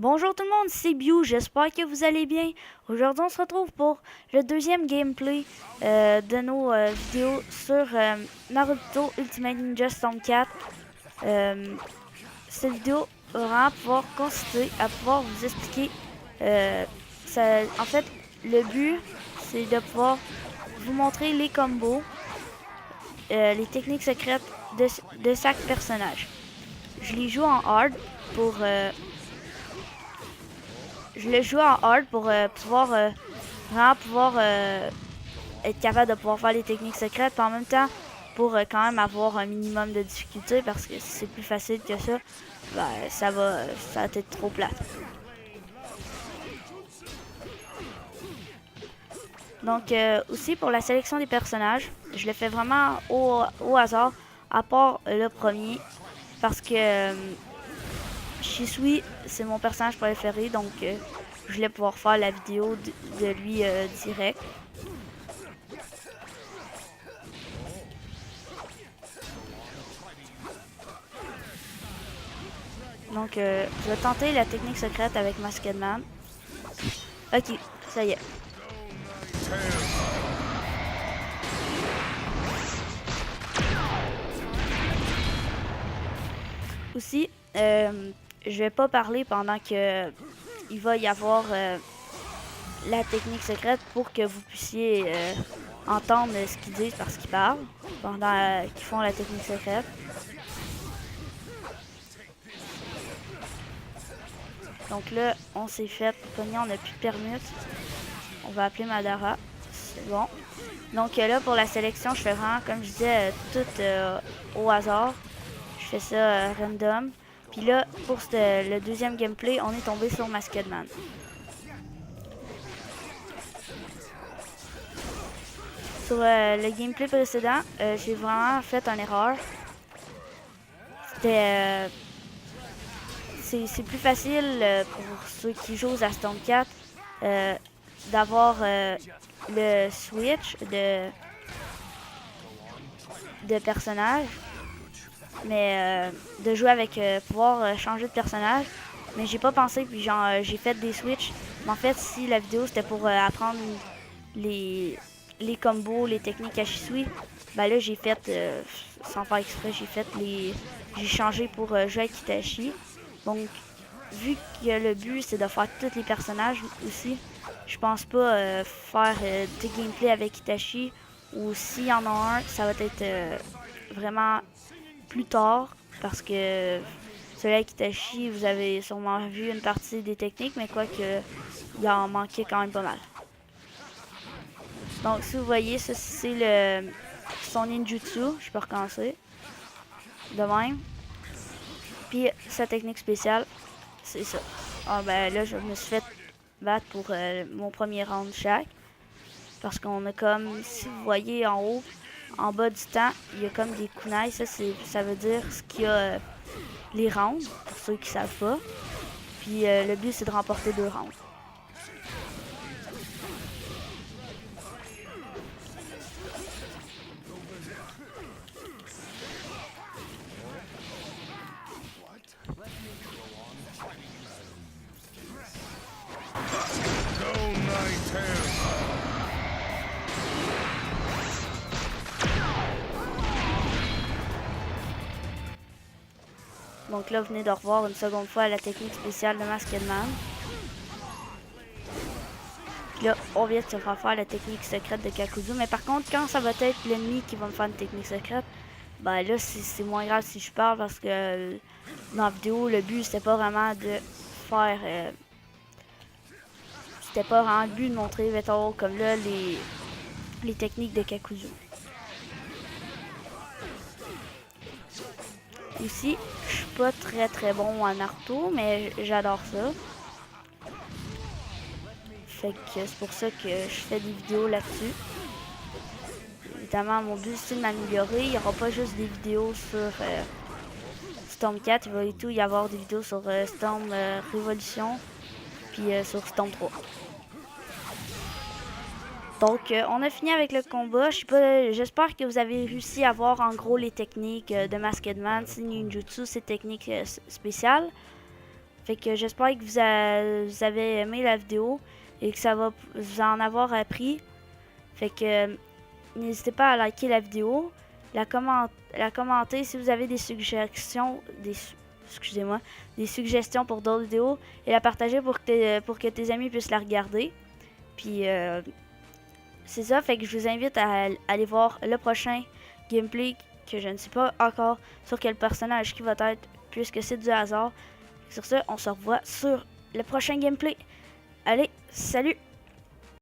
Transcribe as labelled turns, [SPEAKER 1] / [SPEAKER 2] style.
[SPEAKER 1] Bonjour tout le monde, c'est Biu, j'espère que vous allez bien. Aujourd'hui on se retrouve pour le deuxième gameplay de nos vidéos sur Naruto Ultimate Ninja Storm 4. Cette vidéo va vraiment pouvoir consister à pouvoir vous expliquer, euh, en fait le but c'est de pouvoir vous montrer les combos, les techniques secrètes de chaque personnage. Je les joue en hard pour... je le joue en hard pour pouvoir vraiment pouvoir être capable de pouvoir faire les techniques secrètes, puis en même temps pour quand même avoir un minimum de difficulté, parce que si c'est plus facile que ça, ben, ça va être trop plate. Donc aussi pour la sélection des personnages, je le fais vraiment au hasard, à part le premier, parce que Shisui c'est mon personnage préféré, donc je voulais pouvoir faire la vidéo de lui direct. Donc, je vais tenter la technique secrète avec Masked Man. Ok, ça y est. Aussi, je vais pas parler pendant que il va y avoir la technique secrète pour que vous puissiez entendre ce qu'ils disent parce qu'ils parlent pendant qu'ils font la technique secrète. Donc là, on s'est fait pogner, on n'a plus de permute. On va appeler Madara. C'est bon. Donc là, pour la sélection, je fais vraiment, comme je disais, tout au hasard. Je fais ça random. Puis là, pour le deuxième gameplay, on est tombé sur Masked Man. Sur le gameplay précédent, j'ai vraiment fait une erreur. C'était... c'est plus facile pour ceux qui jouent à Storm 4 d'avoir le switch de personnage, mais de jouer avec pouvoir changer de personnage. Mais j'ai pas pensé, puis genre j'ai fait des switches. Mais en fait, si la vidéo c'était pour apprendre les, les combos, les techniques à Shisui, ben là j'ai fait, sans faire exprès, j'ai changé pour jouer avec Itachi. Donc, vu que le but c'est de faire tous les personnages aussi, je pense pas faire des gameplays avec Itachi, ou s'il y en a un, ça va être vraiment plus tard, parce que celui avec Itachi, vous avez sûrement vu une partie des techniques, mais quoi que il en manquait quand même pas mal. Donc si vous voyez, ça c'est son ninjutsu, je peux recommencer de même. Puis sa technique spéciale, c'est ça. Ah ben là, je me suis fait battre pour mon premier round chaque. Parce qu'on a comme, si vous voyez en haut, en bas du temps, il y a comme des kunai. Ça veut dire ce qu'il y a les rounds, pour ceux qui savent pas. Puis le but, c'est de remporter 2 rounds. Donc là, vous venez de revoir une seconde fois la technique spéciale de Masked Man. Puis là, on vient de se faire la technique secrète de Kakuzu. Mais par contre, quand ça va être l'ennemi qui va me faire une technique secrète, ben là, c'est moins grave si je parle, parce que dans la vidéo, le but, c'était pas vraiment de faire... c'était pas vraiment le but de montrer, mettons, comme là, les techniques de Kakuzu. Aussi, je suis pas très bon en Naruto, mais j'adore ça. Fait que c'est pour ça que je fais des vidéos là-dessus. Évidemment, mon but c'est de m'améliorer. Il n'y aura pas juste des vidéos sur Storm 4, il va et tout y avoir des vidéos sur Storm Révolution, puis sur Storm 3. Donc, on a fini avec le combat. J'espère que vous avez réussi à voir en gros les techniques de Masked Man, ses ninjutsu, ses techniques spéciales. Fait que j'espère que vous avez aimé la vidéo et que ça va vous en avoir appris. Fait que n'hésitez pas à liker la vidéo, la commenter si vous avez des suggestions, excusez-moi, des suggestions pour d'autres vidéos et la partager pour que tes amis puissent la regarder. Puis c'est ça, fait que je vous invite à aller voir le prochain gameplay que je ne sais pas encore sur quel personnage qui va être puisque c'est du hasard. Sur ce, on se revoit sur le prochain gameplay. Allez, salut!